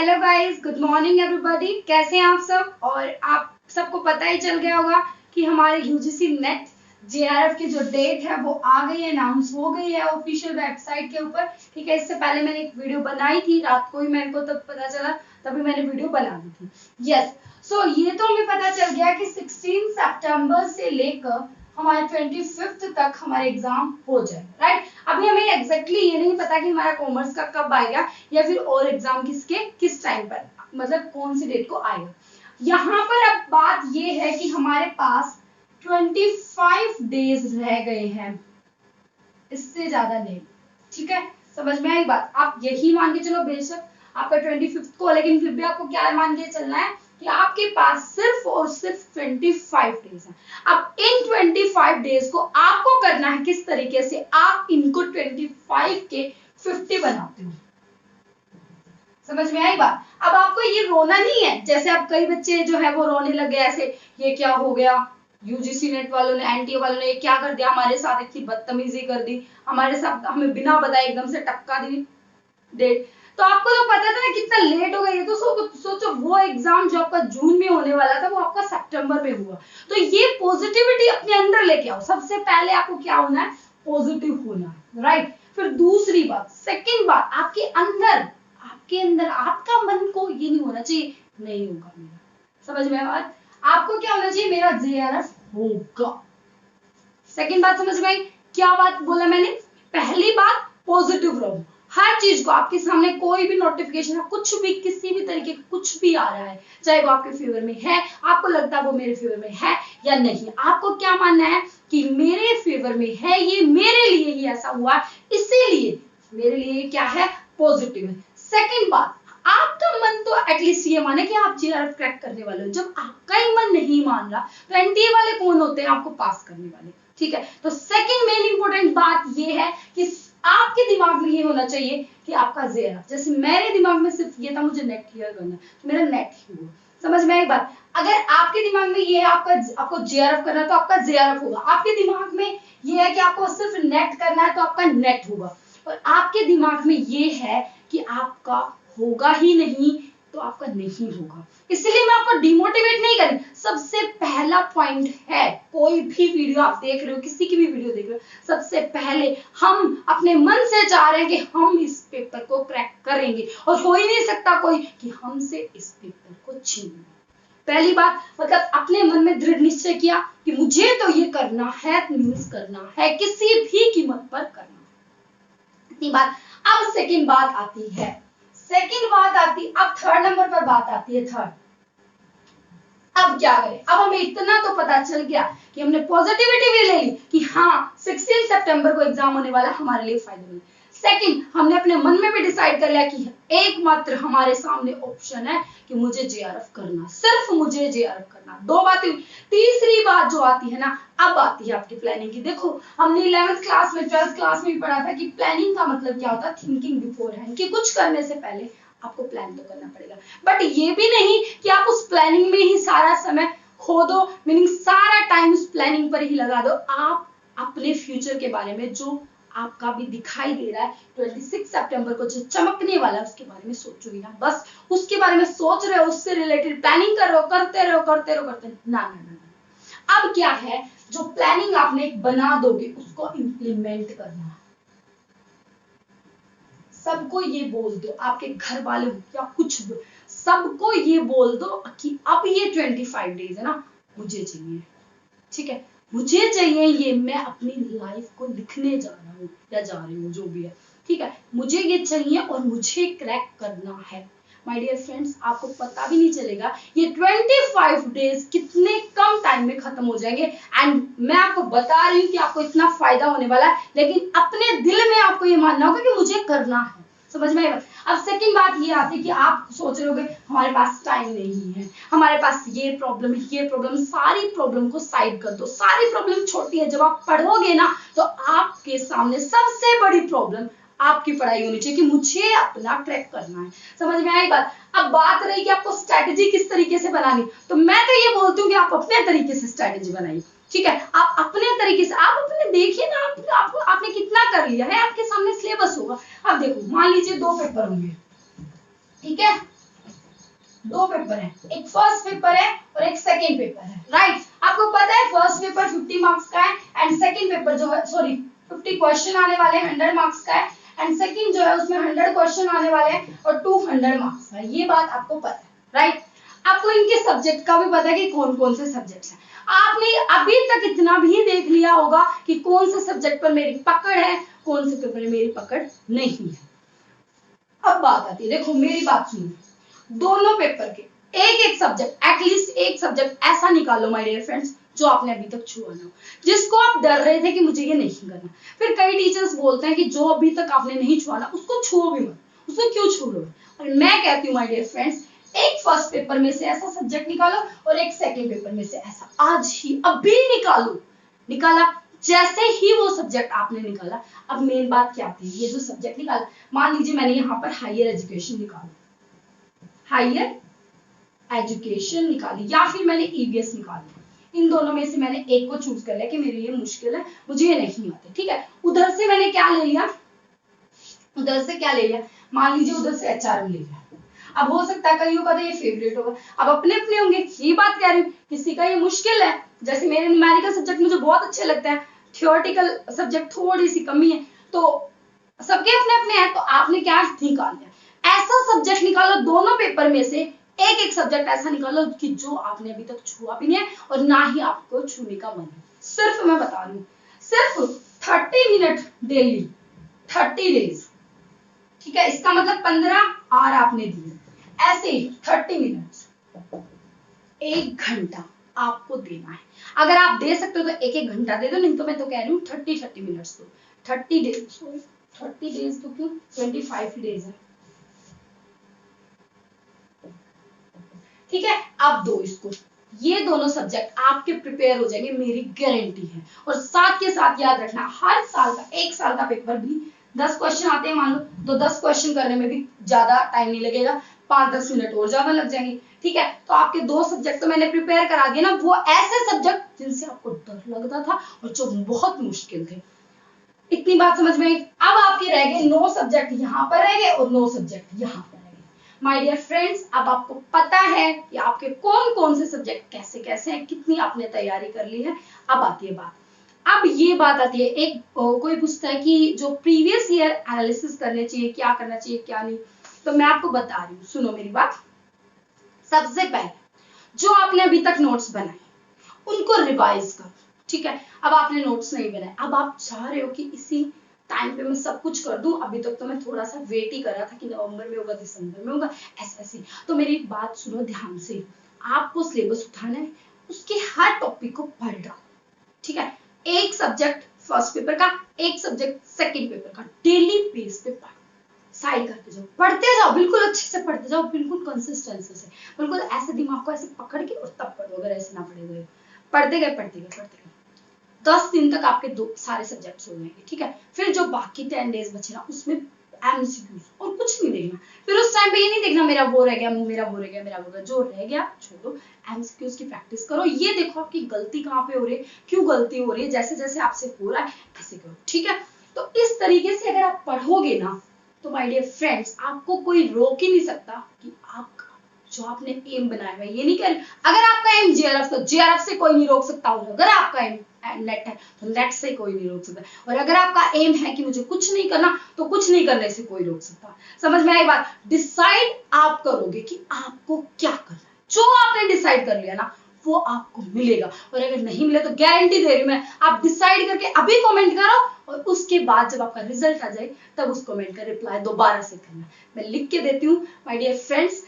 Hello guys, good morning everybody. कैसे हैं आप सब? और आप सबको पता ही चल गया होगा कि हमारे यूजीसी नेट जेआरएफ की जो डेट है वो आ गई है, अनाउंस हो गई है ऑफिशियल वेबसाइट के ऊपर। ठीक है, इससे पहले मैंने एक वीडियो बनाई थी, रात को ही मेरे को तब पता चला, तभी मैंने वीडियो बना दी थी। यस, सो ये तो हमें पता चल गया कि 16 सितंबर से लेकर हमारे 25 तक हमारे एग्जाम हो जाए, राइट। अभी हमें एग्जैक्टली ये नहीं पता कि हमारा कॉमर्स का कब आएगा या फिर और एग्जाम किसके किस टाइम पर, मतलब कौन सी डेट को आएगा। यहाँ पर अब बात ये है कि हमारे पास 25 डेज रह गए हैं, इससे ज्यादा नहीं। ठीक है, समझ में आई बात? आप यही मान के चलो, बेशक आपका 25 को, लेकिन फिर भी आपको क्या मान के चलना है कि आपके पास सिर्फ और सिर्फ 25 डेज है। अब इन 25 डेज को आपको करना है किस तरीके से आप इनको 25 के 50 बनाते हो। समझ में आई बात? अब आपको ये रोना नहीं है, जैसे अब कई बच्चे जो है वो रोने लगे ऐसे, ये क्या हो गया, यूजीसी नेट वालों ने, एनटीए वालों ने ये क्या कर दिया हमारे साथ, इतनी बदतमीजी कर दी हमारे साथ, हमें बिना बताए एकदम से टपका दी डेट। तो आपको तो पता था ना कितना लेट हो गया। ये तो सोचो वो एग्जाम जो आपका जून में होने वाला था वो आपका सितंबर में हुआ। तो ये पॉजिटिविटी अपने अंदर लेके आओ। सबसे पहले आपको क्या होना है, पॉजिटिव होना है, राइट। फिर दूसरी बात, सेकंड बात, आपके अंदर आपका मन को ये नहीं होना चाहिए नहीं होगा मेरा। समझ में आया? आपको क्या होना चाहिए, मेरा जेआरएफ होगा। सेकंड बात समझ में आई? क्या बात बोला मैंने? पहली बात, पॉजिटिव रहो। हर चीज को, आपके सामने कोई भी नोटिफिकेशन है, कुछ भी, किसी भी तरीके का कुछ भी आ रहा है, चाहे वो आपके फेवर में है, आपको लगता है वो मेरे फेवर में है या नहीं, आपको क्या मानना है कि मेरे फेवर में है, ये मेरे लिए ही ऐसा हुआ, इसीलिए मेरे लिए क्या है, पॉजिटिव है। सेकंड बात, आपका मन तो एटलीस्ट ये माने कि आप जेआरएफ क्रैक करने वाले हो। जब आपका ही मन नहीं मान रहा तो एनटीए वाले कौन होते हैं आपको पास करने वाले? ठीक है, तो सेकंड मेन इंपॉर्टेंट बात ये है कि आपके दिमाग में ये होना चाहिए कि आपका जेआरएफ, जैसे मेरे दिमाग में सिर्फ ये था मुझे नेट क्लियर करना है, तो मेरा नेट ही हुआ। समझ में आई बात? अगर आपके दिमाग में ये है आपको जेआरएफ करना है तो आपका जेआरएफ होगा। आपके दिमाग में ये है कि आपको सिर्फ नेट करना है तो आपका नेट होगा। और आपके दिमाग में ये है कि आपका होगा ही नहीं तो आपका नहीं होगा। इसलिए मैं आपको डिमोटिवेट नहीं करूं। सबसे पहला पॉइंट है, कोई भी वीडियो आप देख रहे हो, किसी की भी वीडियो देख रहे हो, सबसे पहले हम अपने मन से चाह रहे हैं कि हम इस पेपर को क्रैक करेंगे और हो ही नहीं सकता कोई कि हमसे इस पेपर को छीन ले। पहली बात, मतलब अपने मन में दृढ़ निश्चय किया कि मुझे तो ये करना है, मींस करना है, किसी भी कीमत पर करना। इतनी बात। अब सेकंड बात आती है, अब थर्ड नंबर पर बात आती है। थर्ड, अब क्या करें? अब हमें इतना तो पता चल गया कि हमने पॉजिटिविटी भी ले ली कि हाँ 16 सितंबर को एग्जाम होने वाला, हमारे लिए फायदेमंद। सेकंड, हमने अपने मन में भी डिसाइड कर लिया कि एकमात्र हमारे सामने ऑप्शन है कि मुझे जेआरएफ करना, सिर्फ मुझे जेआरएफ करना। दो बातें। तीसरी बात जो आती है ना, अब आती है आपकी प्लानिंग की। देखो, हमने 11th क्लास में, 12th क्लास में भी पढ़ा था कि प्लानिंग का मतलब क्या होता है, थिंकिंग बिफोर हैंड, कि कुछ करने से पहले आपको प्लान तो करना पड़ेगा। बट ये भी नहीं कि आप उस प्लानिंग में ही सारा समय खो दो, मीनिंग सारा टाइम उस प्लानिंग पर ही लगा दो। आप अपने फ्यूचर के बारे में, जो आपका भी दिखाई दे रहा है 26 सितंबर को जो चमकने वाला है, उसके बारे में सोचो ही ना। बस उसके बारे में सोच रहे हो, उससे रिलेटेड प्लानिंग कर रहे हो, करते रहो ना। अब क्या है, जो प्लानिंग आपने बना दोगे उसको इंप्लीमेंट करना। सबको ये बोल दो, आपके घर वाले या कुछ भी, सबको ये बोल दो कि अब ये 25 डेज है ना, मुझे चाहिए। ठीक है, मुझे चाहिए ये, मैं अपनी लाइफ को लिखने जा रहा हूँ या जा रही हूँ, जो भी है। ठीक है, मुझे ये चाहिए और मुझे क्रैक करना है। माय डियर फ्रेंड्स, आपको पता भी नहीं चलेगा ये 25 डेज कितने कम टाइम में खत्म हो जाएंगे। एंड मैं आपको बता रही हूँ कि आपको इतना फायदा होने वाला है, लेकिन अपने दिल में आपको ये मानना होगा कि मुझे करना है। समझ में आएगा? अब सेकंड बात ये आती है कि आप सोच रहे होगे हमारे पास टाइम नहीं है, हमारे पास ये प्रॉब्लम है, ये प्रॉब्लम, सारी प्रॉब्लम को साइड कर दो। सारी प्रॉब्लम छोटी है, जब आप पढ़ोगे ना तो आपके सामने सबसे बड़ी प्रॉब्लम आपकी पढ़ाई होनी चाहिए कि मुझे अपना ट्रैक करना है। समझ में आई बात? अब बात रही कि आपको स्ट्रैटेजी किस तरीके से बनानी, तो मैं तो ये बोलती हूँ कि आप अपने तरीके से स्ट्रैटेजी बनाइए। ठीक है, आप अपने तरीके से, आप अपने देखिए ना, आपने कितना कर लिया है, आपके सामने सिलेबस होगा। अब देखो, मान लीजिए 2 पेपर होंगे, ठीक है, दो पेपर है, एक फर्स्ट पेपर है और एक सेकंड पेपर है, राइट। आपको पता है फर्स्ट पेपर 50 मार्क्स का है एंड सेकंड पेपर जो है 50 क्वेश्चन आने वाले हैं 100 मार्क्स का है एंड सेकंड जो है उसमें 100 क्वेश्चन आने वाले हैं और 200 मार्क्स का, ये बात आपको पता है, राइट। आपको इनके सब्जेक्ट का भी पता है कि कौन कौन से सब्जेक्ट हैं। आपने अभी तक इतना भी देख लिया होगा कि कौन से सब्जेक्ट पर मेरी पकड़ है, कौन से पेपर में मेरी पकड़ नहीं है। अब बात आती है, देखो मेरी बात सुनो, दोनों पेपर के एक एक सब्जेक्ट, एटलीस्ट एक सब्जेक्ट ऐसा निकालो माय डियर फ्रेंड्स जो आपने अभी तक छुआ ना हो, जिसको आप डर रहे थे कि मुझे ये नहीं करना। फिर कई टीचर्स बोलते हैं कि जो अभी तक आपने नहीं छुआ ना उसको छुओ भी मत, उसको क्यों छू रहे हो। और मैं कहती हूँ माय डियर फ्रेंड्स, एक फर्स्ट पेपर में से ऐसा सब्जेक्ट निकालो और एक सेकंड पेपर में से ऐसा, आज ही अभी निकालो। निकाला, जैसे ही वो सब्जेक्ट आपने निकाला, अब मेन बात क्या आती है, ये जो सब्जेक्ट निकाला, मान लीजिए मैंने यहाँ पर हायर एजुकेशन निकाला, हायर एजुकेशन निकाली या फिर मैंने ईवीएस निकाली, इन दोनों में से मैंने एक को चूज कर लिया कि मेरे लिए मुश्किल है, मुझे ये नहीं आते, ठीक है। उधर से मैंने क्या ले लिया, उधर से क्या ले लिया, मान लीजिए उधर से एचआरएम ले लिया। अब हो सकता है कईयों का तो ये फेवरेट होगा, अब अपने अपने होंगे, ये बात कह रही हूँ, किसी का ये मुश्किल है, जैसे मेरे न्यूमेरिकल सब्जेक्ट मुझे बहुत अच्छे लगते हैं, थियोरेटिकल सब्जेक्ट थोड़ी सी कमी है, तो सबके अपने अपने हैं, तो आपने क्या निकाल लिया, ऐसा सब्जेक्ट निकालो दोनों पेपर में से एक एक सब्जेक्ट ऐसा निकालो कि जो आपने अभी तक छुआ भी नहीं है और ना ही आपको छूने का मन है। सिर्फ मैं बता रही हूँ, सिर्फ 30 मिनट डेली, 30 डेज, ठीक है, इसका मतलब 15 आवर आपने दिए, ऐसे ही 30 मिनट, 1 घंटा आपको देना है। अगर आप दे सकते हो तो एक एक घंटा दे दो, नहीं तो मैं तो कह रही हूँ 30 मिनट्स दो, 30 डेज, सॉरी 30 डेज तो क्यों, 25 डेज है, ठीक है। आप दो इसको, ये दोनों सब्जेक्ट आपके प्रिपेयर हो जाएंगे, मेरी गारंटी है। और साथ के साथ याद रखना, हर साल का, एक साल का पेपर भी 10 क्वेश्चन आते हैं मान लो, तो 10 क्वेश्चन करने में भी ज्यादा टाइम नहीं लगेगा, 5-10 मिनट और ज्यादा लग जाएंगे, ठीक है। तो आपके दो सब्जेक्ट तो मैंने प्रिपेयर करा दिए ना, वो ऐसे सब्जेक्ट जिनसे आपको डर लगता था और जो बहुत मुश्किल थे। इतनी बात समझ में आई। अब आपके रह गए 9 सब्जेक्ट यहाँ पर रह गए और 9 सब्जेक्ट यहाँ पर रह गए। माय डियर फ्रेंड्स, अब आपको पता है कि आपके कौन कौन से सब्जेक्ट कैसे कैसे हैं, कितनी आपने तैयारी कर ली है। अब आती है बात, अब ये बात आती है, एक कोई पूछता है कि जो प्रीवियस ईयर एनालिसिस करने चाहिए, क्या करना चाहिए क्या नहीं, तो मैं आपको बता रही हूँ, सुनो मेरी बात। सबसे पहले जो आपने अभी तक नोट्स बनाए उनको रिवाइज करो, ठीक है। अब आपने नोट्स नहीं बनाए, अब आप चाह रहे हो कि इसी टाइम पे मैं सब कुछ कर दूं, अभी तक तो मैं थोड़ा सा वेट ही कर रहा था कि नवंबर में होगा, दिसंबर में होगा, ऐसे। तो मेरी बात सुनो ध्यान से, आपको सिलेबस उठाना है, उसके हर टॉपिक को पढ़ डालो, ठीक है। एक सब्जेक्ट फर्स्ट पेपर का, एक सब्जेक्ट सेकंड पेपर का, डेली बेस पे पढ़ो, साइड करते जाओ, पढ़ते जाओ, बिल्कुल अच्छे से पढ़ते जाओ, बिल्कुल कंसिस्टेंसी से, बिल्कुल ऐसे दिमाग को ऐसे पकड़ के और तब पढ़ो, अगर ऐसे ना पढ़े गए, पढ़ते गए 10 दिन तक आपके दो सारे सब्जेक्ट्स हो जाएंगे, ठीक है। फिर जो बाकी 10 डेज बचे ना, उसमें एमसीक्यूज और कुछ नहीं देखना। फिर उस टाइम पे ये नहीं देखना मेरा वो रह गया, मेरा वो रह गया, मेरा वो रह गया, जो रह गया छोड़ो, एमसीक्यूज की प्रैक्टिस करो। ये देखो आपकी गलती कहाँ पे हो रही है, क्यों गलती हो रही है, जैसे जैसे आपसे हो रहा है ऐसे करो, ठीक है। तो इस तरीके से अगर आप पढ़ोगे ना, तो माय डियर फ्रेंड्स, आपको कोई रोक ही नहीं सकता कि आपका जो आपने एम बनाया है, ये नहीं कह रही, अगर आपका एम जेआरएफ, तो जेआरएफ से कोई नहीं रोक सकता, और अगर आपका एम नेट है तो नेट से कोई नहीं रोक सकता, और अगर आपका एम है कि मुझे कुछ नहीं करना, तो कुछ नहीं करने से कोई रोक सकता। समझ में आई बात? डिसाइड आप करोगे कि आपको क्या करना है, जो आपने डिसाइड कर लिया ना वो आपको मिलेगा, और अगर नहीं मिले तो गारंटी दे रही हूं मैं, आप डिसाइड करके अभी कमेंट करो, और उसके बाद जब आपका रिजल्ट आ जाए तब उस कमेंट का रिप्लाई दोबारा से करना। मैं लिख के देती हूँ माय डियर फ्रेंड्स,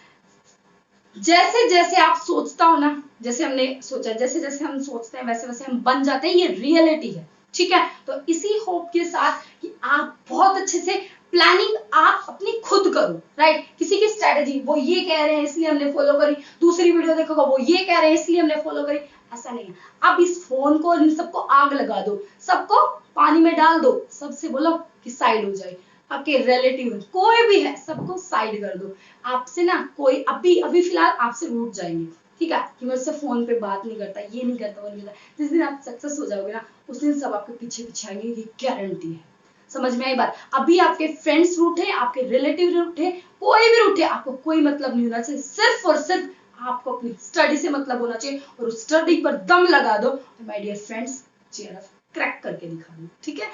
जैसे जैसे आप सोचता हो ना, जैसे हमने सोचा, जैसे जैसे हम सोचते हैं वैसे वैसे हम बन जाते हैं, ये रियलिटी है, ठीक है। तो इसी होप के साथ कि आप बहुत अच्छे से प्लानिंग आप अपनी खुद करो, राइट। किसी की स्ट्रेटेजी, वो ये कह रहे हैं इसलिए हमने फॉलो करी, दूसरी वीडियो देखोगा वो ये कह रहे हैं इसलिए हमने फॉलो करी, ऐसा नहीं है। अब इस फोन को, इन सबको आग लगा दो, सबको पानी में डाल दो, सबसे बोलो कि साइड हो जाए, आपके रिलेटिव कोई भी है सबको साइड कर दो। आपसे ना कोई अभी अभी फिलहाल आपसे रूठ जाएंगे, ठीक है, कि मुझसे फोन पे बात नहीं करता, ये नहीं करता, वो नहीं करता। जिस दिन आप सक्सेस हो जाओगे ना, उस दिन सब आपके पीछे पीछे आएंगे, ये गारंटी है। समझ में आई बात? अभी आपके फ्रेंड्स रूठे, आपके रिलेटिव रूठे, कोई भी रूठे, आपको कोई मतलब नहीं होना चाहिए। सिर्फ और सिर्फ आपको अपनी स्टडी से मतलब होना चाहिए और उस स्टडी पर दम लगा दो। तो my dear friends, JRF crack करके दिखा दो, ठीक है?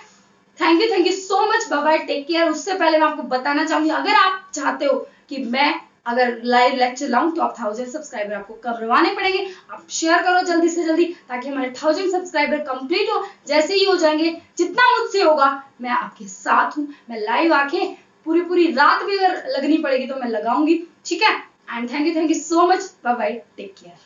Thank you so much, bye bye, take care. उससे पहले मैं आपको बताना चाहूंगी, अगर आप चाहते हो कि मैं अगर लाइव लेक्चर लाऊं तो आप 1000 सब्सक्राइबर आपको करवाने पड़ेंगे। आप शेयर करो जल्दी से जल्दी, ताकि हमारे 1000 सब्सक्राइबर कंप्लीट हो। जैसे ही हो जाएंगे, जितना मुझसे होगा मैं आपके साथ हूं। मैं लाइव आके पूरी रात भी अगर लगनी पड़ेगी तो मैं लगाऊंगी, ठीक है? And thank you so much, bye bye, take care.